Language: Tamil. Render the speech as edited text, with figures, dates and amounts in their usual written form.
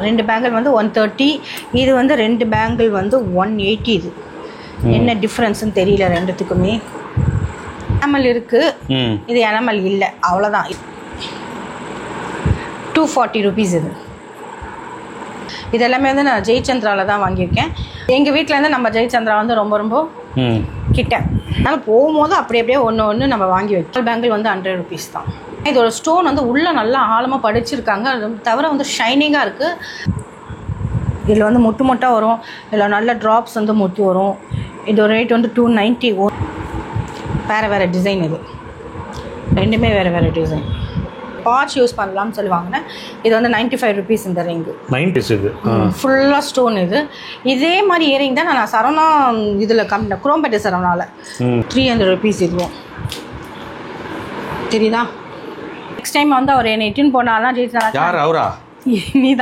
2 பேங்கிள் வந்து 130. இது வந்து 2 பேங்கிள் வந்து 180. இது என்ன டிஃப்ரென்ஸ்னு தெரியல ரெண்டுத்துக்குமே. எனாமல் இருக்குது, இது எனாமல் இல்லை, அவ்வளோதான். 240 rupees இது. இதெல்லாமே வந்து நான் ஜெயச்சந்திராவில் தான் வாங்கியிருக்கேன். எங்கள் வீட்டில் இருந்து நம்ம ஜெயச்சந்திரா வந்து ரொம்ப ரொம்ப கிட்ட, அதனால் போகும்போது அப்படியே ஒன்று நம்ம வாங்கி வைக்கோம். பேங்கிள் வந்து 100 rupees தான். இதோட ஸ்டோன் வந்து உள்ளே நல்லா ஆழமாக படிச்சிருக்காங்க. அது தவிர வந்து ஷைனிங்காக இருக்குது. இதில் வந்து மொட்டாக வரும், இதில் நல்ல ட்ராப்ஸ் வந்து மொட்டு வரும். இதோட ரேட் வந்து 290. வேறு டிசைன். இது ரெண்டுமே வேறு டிசைன். வாட்ச் யூஸ் பண்ணலாம்னு சொல்லி வாங்கினேன். இது வந்து 95 rupees இந்த ரிங்கு. 90 இது ஃபுல்லாக ஸ்டோன். இதே மாதிரி இயரிங் தான் நான் சரவணா இதில் குரோம்பேட்டை சரவணாவில் 300 rupees இதுவும். தெரியுதா? நெக்ஸ்ட் டைம் வந்து அவர் என்னை இட்டுன்னு போனாலாம் ஜெயிச்சா. யார் அவரா? நீ தான்.